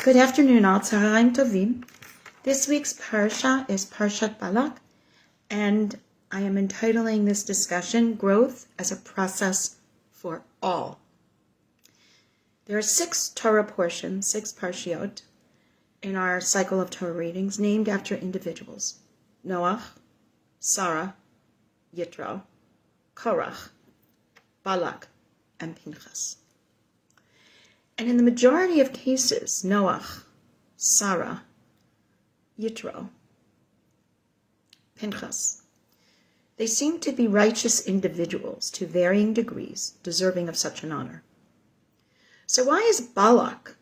Good afternoon, all. Tzaharim Tovim. This week's Parsha is Parshat Balak, and I am entitling this discussion, Growth as a Process for All. There are 6 Torah portions, 6 Parshiot, in our cycle of Torah readings, named after individuals. Noach, Sarah, Jethro, Korach, Balak, and Phinehas. And in the majority of cases, Noach, Sarah, Jethro, Phinehas, they seem to be righteous individuals to varying degrees, deserving of such an honor. So why is Balak,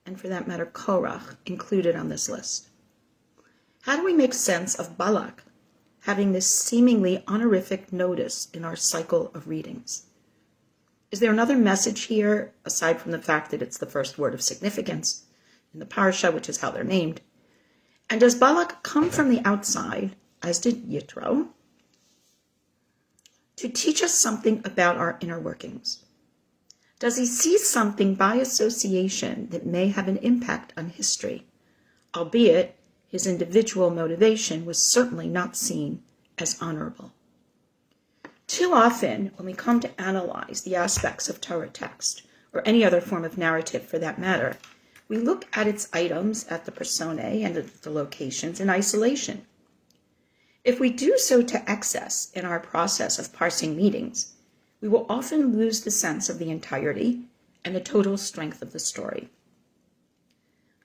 and for that matter Korach, included on this list? How do we make sense of Balak having this seemingly honorific notice in our cycle of readings? Is there another message here, aside from the fact that it's the first word of significance in the Parsha, which is how they're named? And does Balak come from the outside, as did Jethro, to teach us something about our inner workings? Does he see something by association that may have an impact on history, albeit his individual motivation was certainly not seen as honorable? Too often, when we come to analyze the aspects of Torah text, or any other form of narrative for that matter, we look at its items, at the personae, and at the locations in isolation. If we do so to excess in our process of parsing meanings, we will often lose the sense of the entirety and the total strength of the story.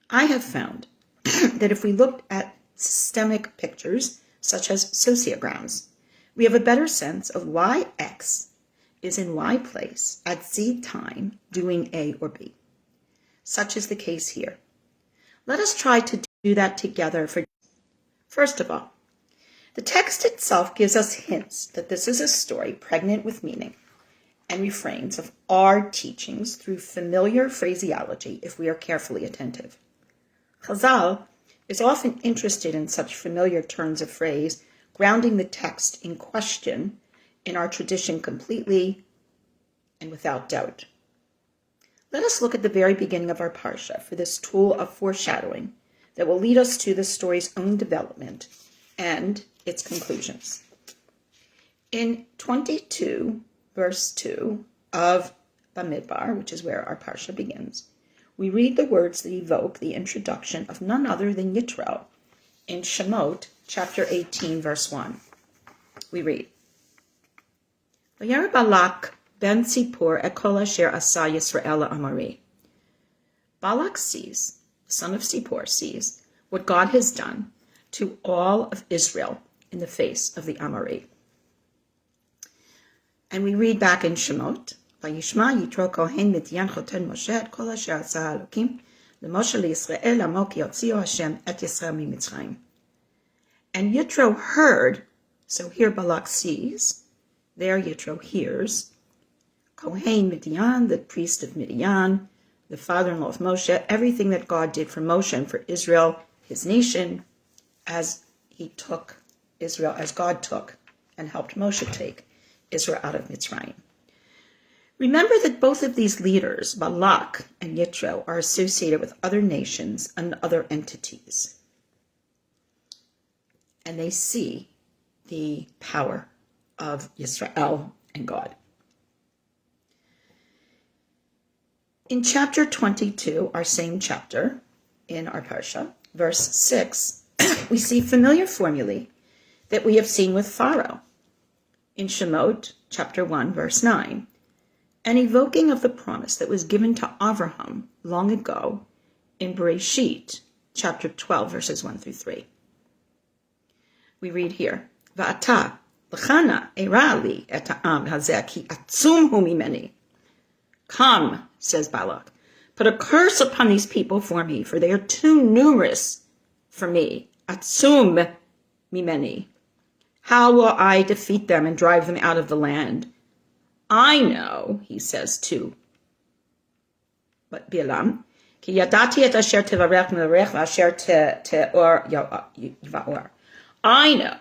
I have found that if we look at systemic pictures, such as sociograms, we have a better sense of why X is in Y place at Z time doing A or B. Such is the case here. Let us try to do that together. First of all, the text itself gives us hints that this is a story pregnant with meaning and refrains of our teachings through familiar phraseology if we are carefully attentive. Chazal is often interested in such familiar turns of phrase, grounding the text in question in our tradition completely and without doubt. Let us look at the very beginning of our Parsha for this tool of foreshadowing that will lead us to the story's own development and its conclusions. In 22, verse 2 of Bamidbar, which is where our Parsha begins, we read the words that evoke the introduction of none other than Jethro in Shemot, chapter 18, verse 1. We read, Vayera Balak ben Tzipor et kol asher asa Yisrael Amari. Balak sees, the son of Tzipor sees, what God has done to all of Israel in the face of the Amari. And we read back in Shemot, Vayishma Yitro Kohen Midyan Choten Moshe et kol asher asa Elokim leMoshe liYisrael amo ki yotzio Hashem et Yisrael miMitzrayim. And Jethro heard, so here Balak sees, there Jethro hears, Kohen Midian, the priest of Midian, the father-in-law of Moshe, everything that God did for Moshe and for Israel, his nation, as he took Israel, as God took and helped Moshe take Israel out of Mitzrayim. Remember that both of these leaders, Balak and Jethro, are associated with other nations and other entities. And they see the power of Yisrael and God. In chapter 22, our same chapter in our Parsha, verse 6, we see familiar formulae that we have seen with Pharaoh in Shemot, chapter 1, verse 9, an evoking of the promise that was given to Avraham long ago in Bereshit, chapter 12, verses 1 through 3. We read here, Va'ata l'chana era li et ha'am hazeh ki atzum hu mimeni. Come, says Balak, put a curse upon these people for me, for they are too numerous for me. Atzum mimeni. How will I defeat them and drive them out of the land? I know, he says to Bilam, ki yadati et asher tevarech mevarech v'asher te'or yivaor. I know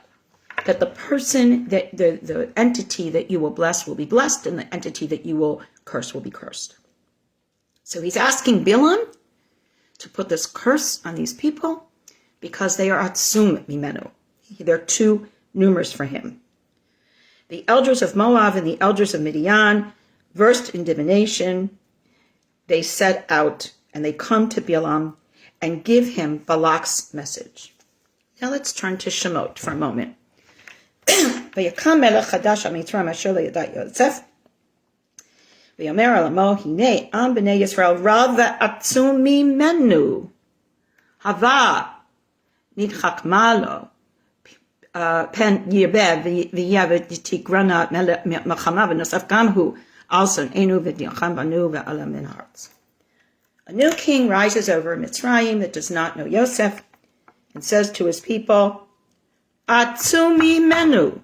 that the person, that the entity that you will be blessed, and the entity that you will curse will be cursed. So he's asking Bilam to put this curse on these people because they are atzum mimenu. They're too numerous for him. The elders of Moab and the elders of Midian, versed in divination, they set out and they come to Balaam and give him Balak's message. Now let's turn to Shemot for a moment. Vayakam melech chadash ha-Mitzrayim asher lo yadat Yosef. Vayomer alamo hinei am b'nei Yisrael rav v'atzum mimenu. Hava nidchak malo. Pen yirbev v'yav tigrana melchama v'nosaf gamhu also enu v'diacham banu v'alam min hearts. A new king rises over Mitzrayim that does not know Yosef and says to his people, Atzum mimenu,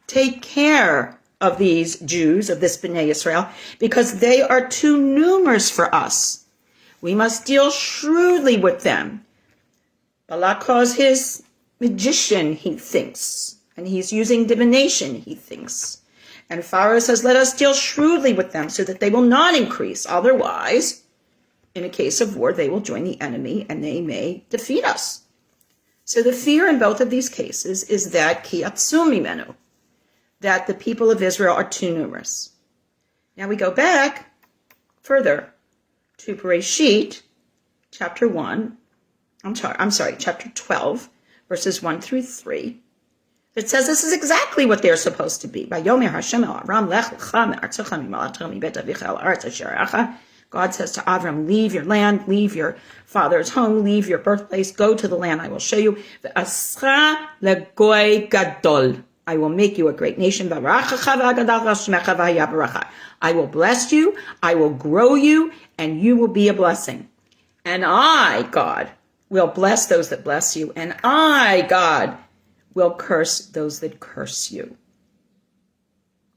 take care of these Jews, of this Bnei Yisrael, because they are too numerous for us. We must deal shrewdly with them. Balak calls his magician, he thinks, and he's using divination, he thinks. And Pharaoh says, let us deal shrewdly with them so that they will not increase. Otherwise, in a case of war, they will join the enemy and they may defeat us. So the fear in both of these cases is that ki atzum mimenu, that the people of Israel are too numerous. Now we go back further to Bereshit, chapter 12, verses 1 through 3. It says this is exactly what they're supposed to be. Vayomer Hashem el Avram lech lecha me'artzecha mimolatocha mibet avicha el haaretz asher arecha. God says to Avram, leave your land, leave your father's home, leave your birthplace, go to the land I will show you. Ve'ascha legoy gadol. I will make you a great nation. I will bless you, I will grow you, and you will be a blessing. And I, God, will bless those that bless you, and I, God, will curse those that curse you.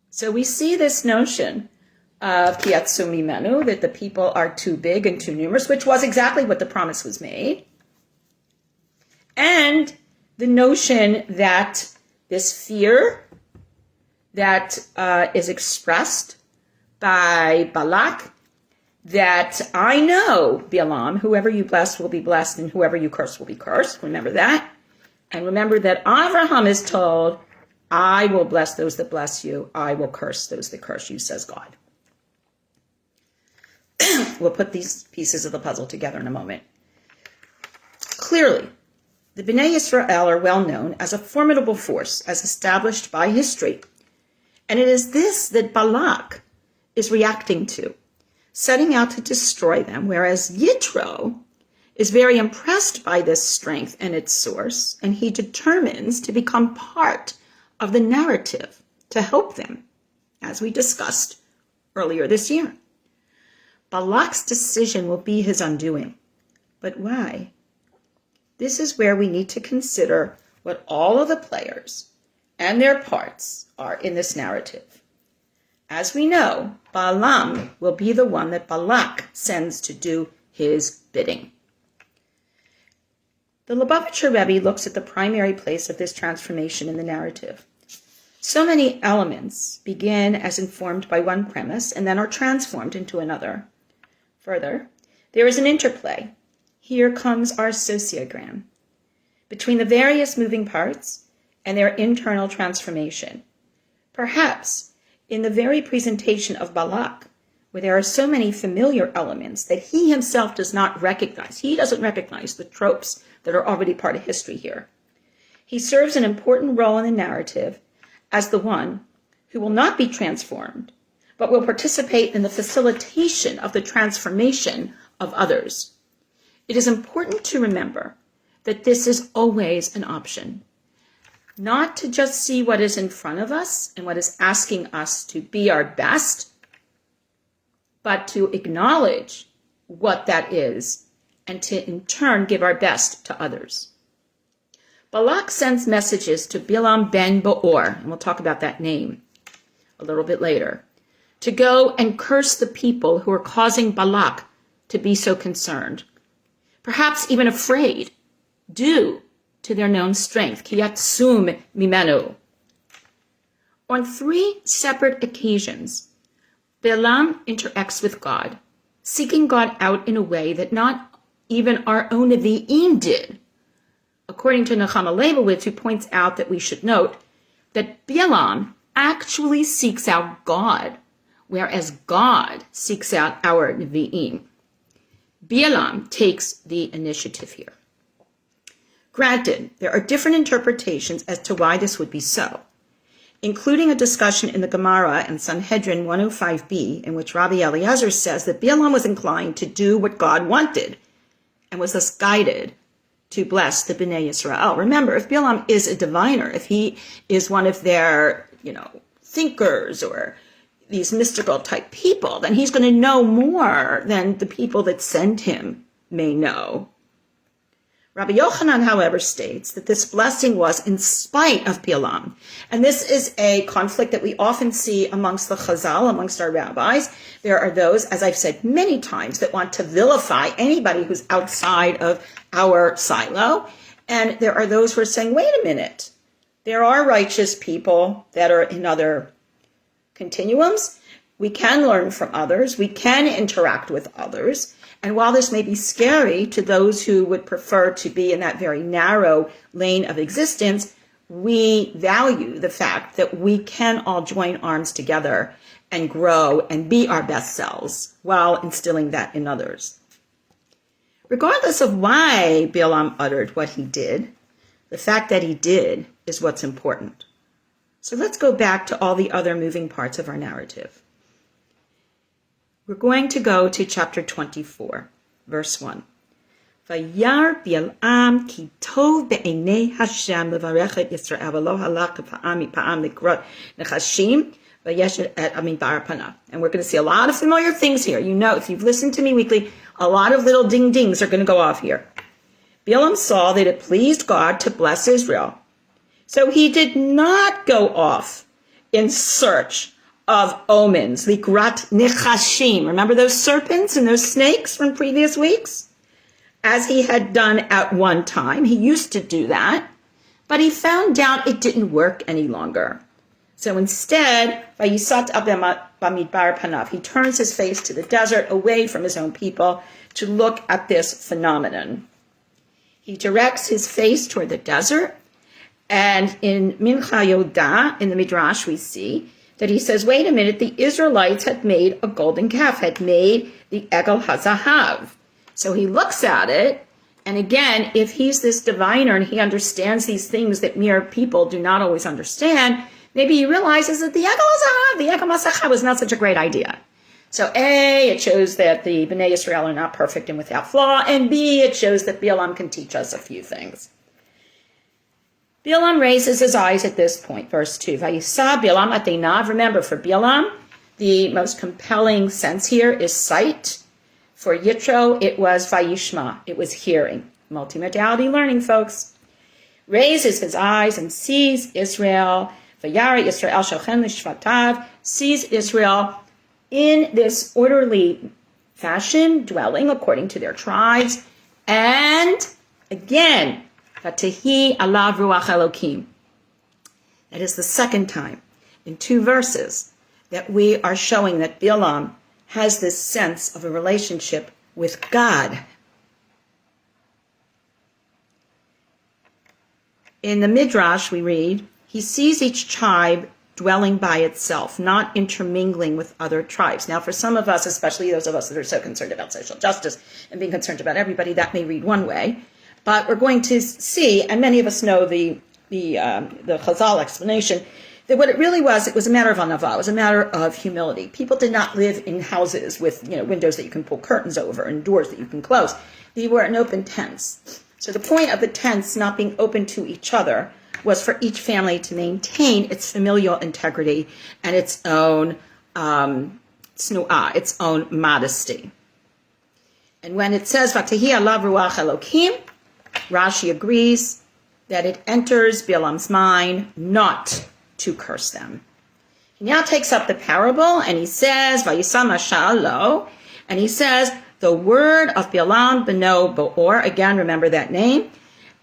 So we see this notion of ki atzum mimenu, that the people are too big and too numerous, which was exactly what the promise was made. And the notion that this fear that is expressed by Balak, that I know, Balaam, whoever you bless will be blessed and whoever you curse will be cursed. Remember that. And remember that Abraham is told, I will bless those that bless you. I will curse those that curse you, says God. We'll put these pieces of the puzzle together in a moment. Clearly, the Bnei Yisrael are well known as a formidable force, as established by history. And it is this that Balak is reacting to, setting out to destroy them, whereas Jethro is very impressed by this strength and its source, and he determines to become part of the narrative to help them, as we discussed earlier this year. Balak's decision will be his undoing. But why? This is where we need to consider what all of the players and their parts are in this narrative. As we know, Balaam will be the one that Balak sends to do his bidding. The Lubavitcher Rebbe looks at the primary place of this transformation in the narrative. So many elements begin as informed by one premise and then are transformed into another. Further, there is an interplay. Here comes our sociogram between the various moving parts and their internal transformation. Perhaps in the very presentation of Balak, where there are so many familiar elements that he himself does not recognize. He doesn't recognize the tropes that are already part of history here. He serves an important role in the narrative as the one who will not be transformed, but will participate in the facilitation of the transformation of others. It is important to remember that this is always an option. Not to just see what is in front of us and what is asking us to be our best, but to acknowledge what that is and to in turn give our best to others. Balak sends messages to Bilam ben Beor, and we'll talk about that name a little bit later, to go and curse the people who are causing Balak to be so concerned, perhaps even afraid, due to their known strength, ki atzum mimenu. On 3 separate occasions, Balaam interacts with God, seeking God out in a way that not even our own Nevi'im did. According to Nechama Leibowitz, who points out that we should note that Balaam actually seeks out God, whereas God seeks out our Nevi'im. Balaam takes the initiative here. Granted, there are different interpretations as to why this would be so, including a discussion in the Gemara and Sanhedrin 105b, in which Rabbi Eliezer says that Balaam was inclined to do what God wanted and was thus guided to bless the Bnei Yisrael. Remember, if Balaam is a diviner, if he is one of their, thinkers or these mystical type people, then he's going to know more than the people that send him may know. Rabbi Yochanan, however, states that this blessing was in spite of Balaam. And this is a conflict that we often see amongst the Chazal, amongst our rabbis. There are those, as I've said many times, that want to vilify anybody who's outside of our silo. And there are those who are saying, wait a minute, there are righteous people that are in other continuums. We can learn from others. We can interact with others. And while this may be scary to those who would prefer to be in that very narrow lane of existence, we value the fact that we can all join arms together and grow and be our best selves while instilling that in others. Regardless of why Balaam uttered what he did, the fact that he did is what's important. So let's go back to all the other moving parts of our narrative. We're going to go to chapter 24, verse 1. Vayar Balaam ki tov be'enei Hashem levarech et Yisrael v'lo halach pa'am likrot nechashim v'yesh et amidbar panav. And we're going to see a lot of familiar things here. You know, if you've listened to me weekly, a lot of little ding-dings are going to go off here. Balaam saw that it pleased God to bless Israel. So he did not go off in search of omens, likrat nechashim. Remember those serpents and those snakes from previous weeks? As he had done at one time. He used to do that, but he found out it didn't work any longer. So instead, vayisat bamidbar panav, he turns his face to the desert, away from his own people, to look at this phenomenon. He directs his face toward the desert, and in Mincha Yodah, in the Midrash, we see that he says, wait a minute, the Israelites had made a golden calf, had made the Egel HaZahav. So he looks at it, and again, if he's this diviner and he understands these things that mere people do not always understand, maybe he realizes that the Egel HaZahav, the Egel HaZahav was not such a great idea. So A, it shows that the Bnei Yisrael are not perfect and without flaw, and B, it shows that Balaam can teach us a few things. Balaam raises his eyes at this point, verse 2. Vayisa Balaam ateinav. Remember, for Balaam, the most compelling sense here is sight. For Jethro, it was vayishma. It was hearing. Multimodality learning, folks. Raises his eyes and sees Israel. Vayara Yisrael shochen l'shvatav. Sees Israel in this orderly fashion, dwelling according to their tribes. And again, V'tehi alav ruach Elokim. That is the second time in 2 verses that we are showing that Balaam has this sense of a relationship with God. In the Midrash we read, he sees each tribe dwelling by itself, not intermingling with other tribes. Now, for some of us, especially those of us that are so concerned about social justice and being concerned about everybody, that may read one way. But we're going to see, and many of us know the Chazal explanation, that what it really was, it was a matter of anava, it was a matter of humility. People did not live in houses with windows that you can pull curtains over and doors that you can close. They were in open tents. So the point of the tents not being open to each other was for each family to maintain its familial integrity and its own snu'ah, its own modesty. And when it says, V'tehi alav ruach Elokim, Rashi agrees that it enters Balaam's mind not to curse them. He now takes up the parable and he says, Vayisa mashalo, and he says, the word of Balaam beno Beor, again, remember that name,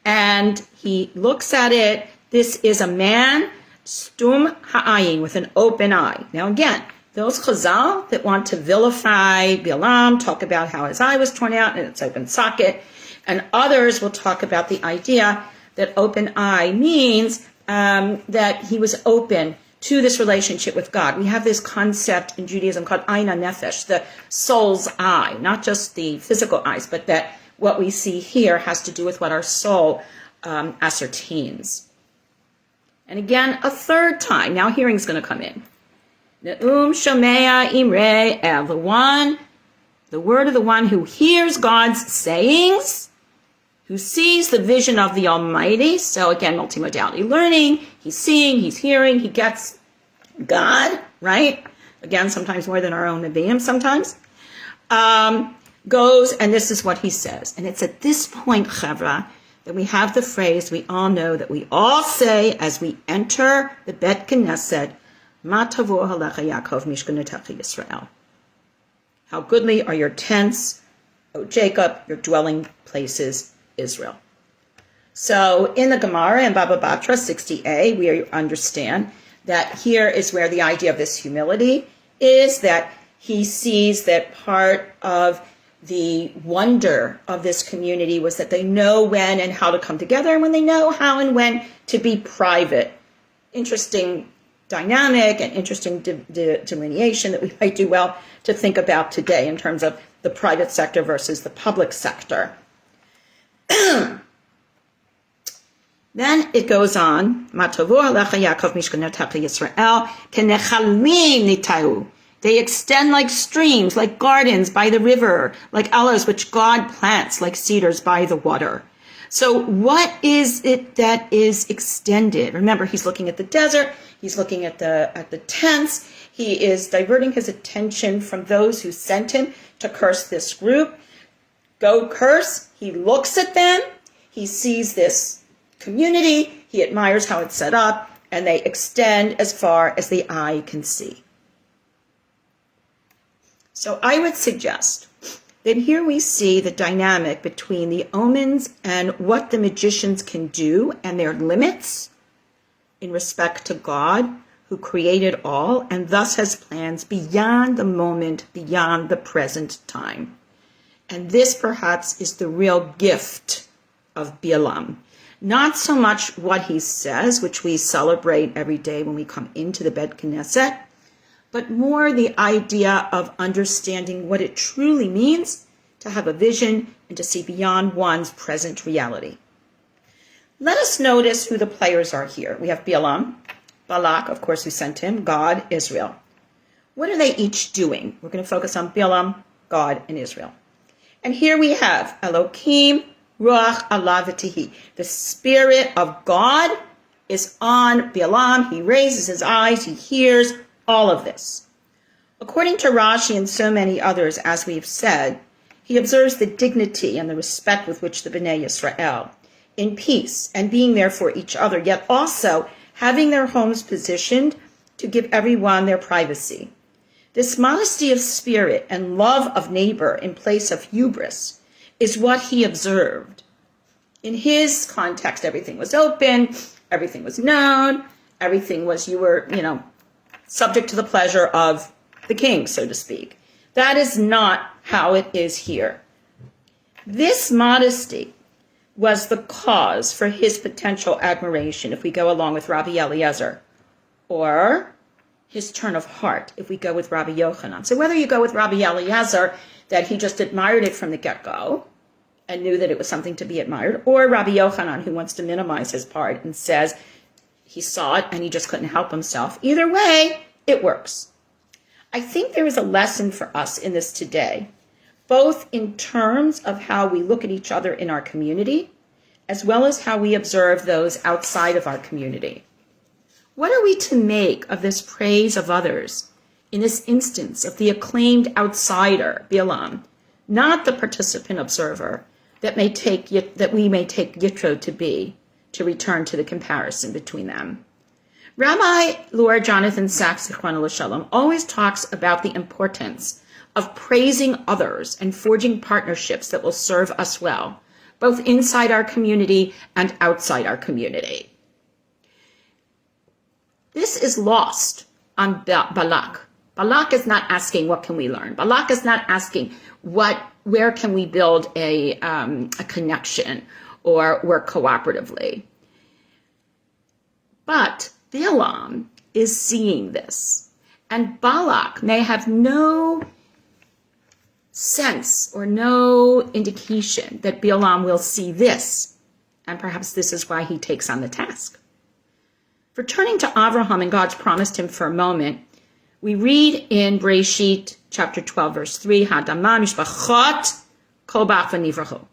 and he looks at it. This is a man, stum ha'ayin, with an open eye. Now again, Those Chazal that want to vilify Bilam talk about how his eye was torn out in its open socket, and others will talk about the idea that open eye means that he was open to this relationship with God. We have this concept in Judaism called Ayin HaNefesh, the soul's eye, not just the physical eyes, but that what we see here has to do with what our soul ascertains. And again, a third time, now hearing's going to come in. Ne'um shomea imre el, the word of the one who hears God's sayings, who sees the vision of the Almighty. So again, multimodality learning, he's seeing, he's hearing, he gets God, right? Again, sometimes more than our own Nevi'im sometimes. Goes, and this is what he says. And it's at this point, Chavra, that we have the phrase we all know, that we all say as we enter the Bet Knesset, Ma tavo halecha Yaakov mishkanetecha Yisrael. How goodly are your tents, O Jacob, your dwelling places, Israel. So in the Gemara in Baba Batra 60a, we understand that here is where the idea of this humility is, that he sees that part of the wonder of this community was that they know when and how to come together, and when they know how and when to be private. Interesting dynamic and interesting delineation that we might do well to think about today in terms of the private sector versus the public sector. Then it goes on, they extend like streams, like gardens by the river, like aloes which God plants, like cedars by the water. So what is it that is extended? Remember, he's looking at the desert, he's looking at the tents, he is diverting his attention from those who sent him to curse this group. Go curse, he looks at them, he sees this community, he admires how it's set up, and they extend as far as the eye can see. So I would suggest that here we see the dynamic between the omens and what the magicians can do and their limits in respect to God, who created all and thus has plans beyond the moment, beyond the present time. And this perhaps is the real gift of Bilam. Not so much what he says, which we celebrate every day when we come into the Bet Knesset, but more the idea of understanding what it truly means to have a vision and to see beyond one's present reality. Let us notice who the players are here. We have Bilam, Balak, of course, who sent him, God, Israel. What are they each doing? We're going to focus on Bilam, God, and Israel. And here we have Elohim, Ruach, Allah, V'tihi. The Spirit of God is on Bilam. He raises his eyes, he hears all of this. According to Rashi and so many others, as we've said, he observes the dignity and the respect with which the Bnei Yisrael, in peace and being there for each other, yet also having their homes positioned to give everyone their privacy. This modesty of spirit and love of neighbor in place of hubris is what he observed. In his context, everything was open, everything was known, everything was, you were, subject to the pleasure of the king, so to speak. That is not how it is here. This modesty was the cause for his potential admiration, if we go along with Rabbi Eliezer, or his turn of heart, if we go with Rabbi Yochanan. So whether you go with Rabbi Eliezer, that he just admired it from the get-go and knew that it was something to be admired, or Rabbi Yochanan, who wants to minimize his part and says he saw it and he just couldn't help himself. Either way, it works. I think there is a lesson for us in this today, both in terms of how we look at each other in our community, as well as how we observe those outside of our community. What are we to make of this praise of others, in this instance of the acclaimed outsider, Bilam, not the participant observer that we may take Jethro to be, to return to the comparison between them? Rabbi Lord Jonathan Sachs, Zichrono Shalom, always talks about the importance of praising others and forging partnerships that will serve us well, both inside our community and outside our community. This is lost on Balak. Balak is not asking, what can we learn? Balak is not asking, where can we build a connection or work cooperatively? But Balaam is seeing this, and Balak may have no sense or no indication that Balaam will see this, and perhaps this is why he takes on the task. Returning to Abraham and God's promise to him for a moment, we read in Bereshit chapter 12, verse 3, Hadamah mishpachot kol bach v'nivrachu.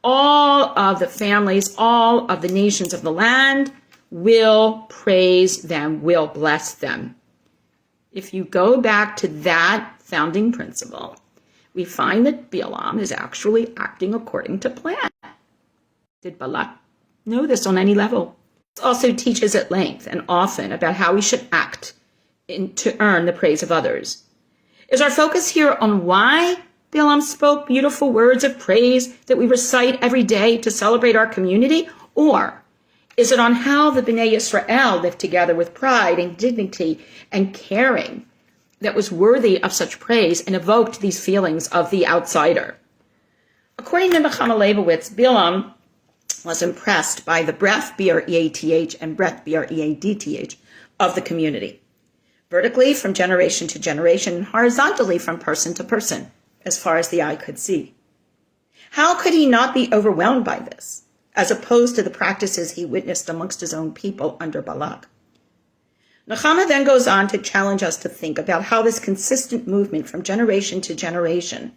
All of the families, all of the nations of the land will praise them, will bless them. If you go back to that founding principle, we find that Balaam is actually acting according to plan. Did Balak know this on any level? It also teaches at length and often about how we should act to earn the praise of others. Is our focus here on why Balaam spoke beautiful words of praise that we recite every day to celebrate our community? Or is it on how the Bnei Yisrael lived together with pride and dignity and caring that was worthy of such praise and evoked these feelings of the outsider? According to Nechama Leibowitz, Balaam was impressed by the breath, B-R-E-A-T-H, and breath, B-R-E-A-D-T-H, of the community, vertically from generation to generation and horizontally from person to person, as far as the eye could see. How could he not be overwhelmed by this, as opposed to the practices he witnessed amongst his own people under Balak? Nechama then goes on to challenge us to think about how this consistent movement from generation to generation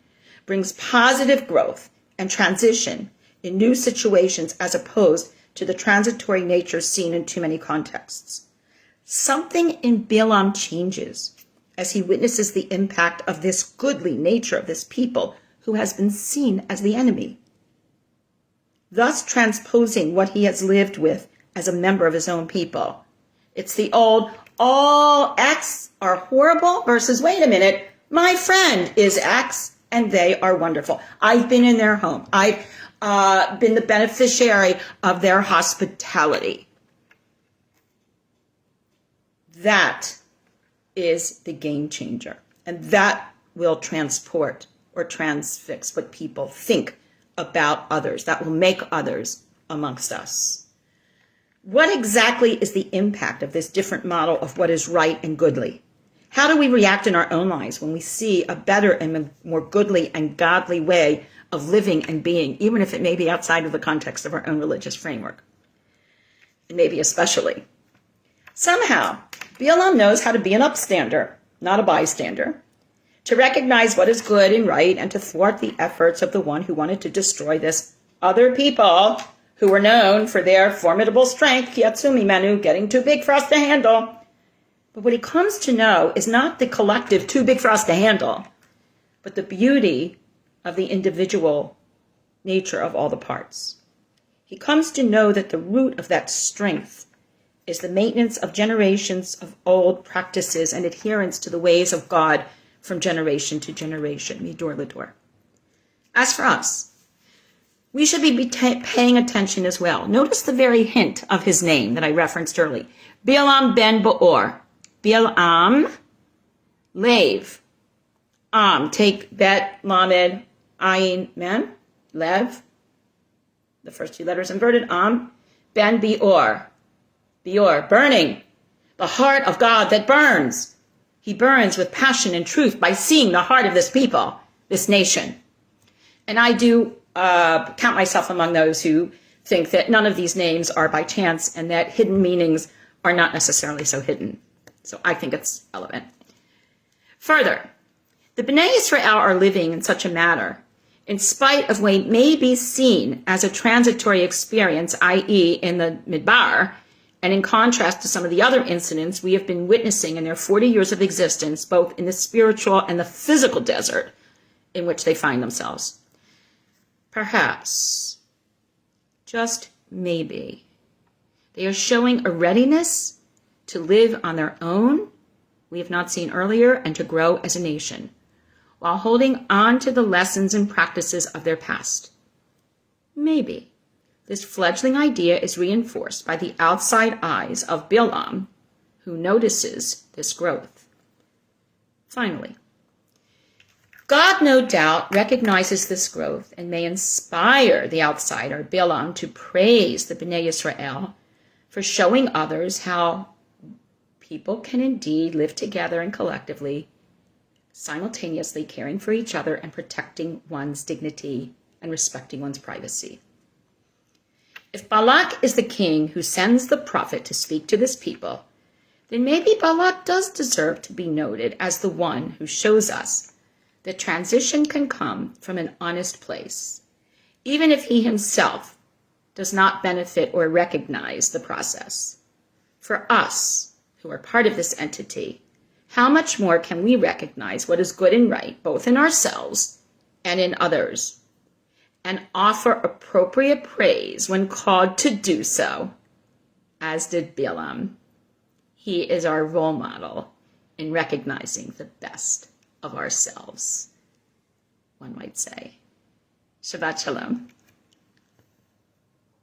brings positive growth and transition in new situations as opposed to the transitory nature seen in too many contexts. Something in Balaam changes as he witnesses the impact of this goodly nature of this people who has been seen as the enemy, thus transposing what he has lived with as a member of his own people. It's the old, all X are horrible versus, wait a minute, my friend is X and they are wonderful. I've been in their home. I've been the beneficiary of their hospitality. That is the game changer. And that will transport or transfix what people think about others. That will make others amongst us. What exactly is the impact of this different model of what is right and goodly? How do we react in our own lives when we see a better and more goodly and godly way of living and being, even if it may be outside of the context of our own religious framework? And maybe especially. Somehow, Balaam knows how to be an upstander, not a bystander, to recognize what is good and right and to thwart the efforts of the one who wanted to destroy this other people who were known for their formidable strength, kiatsumi manu, getting too big for us to handle. But what he comes to know is not the collective too big for us to handle, but the beauty of the individual nature of all the parts. He comes to know that the root of that strength is the maintenance of generations of old practices and adherence to the ways of God from generation to generation, midor lidor. As for us, we should be paying attention as well. Notice the very hint of his name that I referenced earlier. Balaam ben Beor. Balaam, Lev. Take bet, lamed, ayin, mem, lev. The first two letters inverted. Ben Beor. Beor, burning. The heart of God that burns. He burns with passion and truth by seeing the heart of this people, this nation. And I do count myself among those who think that none of these names are by chance and that hidden meanings are not necessarily so hidden. So I think it's relevant. Further, the Bnei Yisrael are living in such a manner, in spite of what may be seen as a transitory experience, i.e. in the Midbar, and in contrast to some of the other incidents we have been witnessing in their 40 years of existence, both in the spiritual and the physical desert in which they find themselves. Perhaps, just maybe, they are showing a readiness to live on their own, we have not seen earlier, and to grow as a nation, while holding on to the lessons and practices of their past. Maybe this fledgling idea is reinforced by the outside eyes of Balaam, who notices this growth. Finally, God no doubt recognizes this growth and may inspire the outsider, Balaam, to praise the Bnei Yisrael for showing others how people can indeed live together and collectively, simultaneously caring for each other and protecting one's dignity and respecting one's privacy. If Balak is the king who sends the prophet to speak to this people, then maybe Balak does deserve to be noted as the one who shows us that transition can come from an honest place, even if he himself does not benefit or recognize the process. For us, who are part of this entity, how much more can we recognize what is good and right, both in ourselves and in others, and offer appropriate praise when called to do so, as did Balaam. He is our role model in recognizing the best of ourselves, one might say. Shabbat Shalom.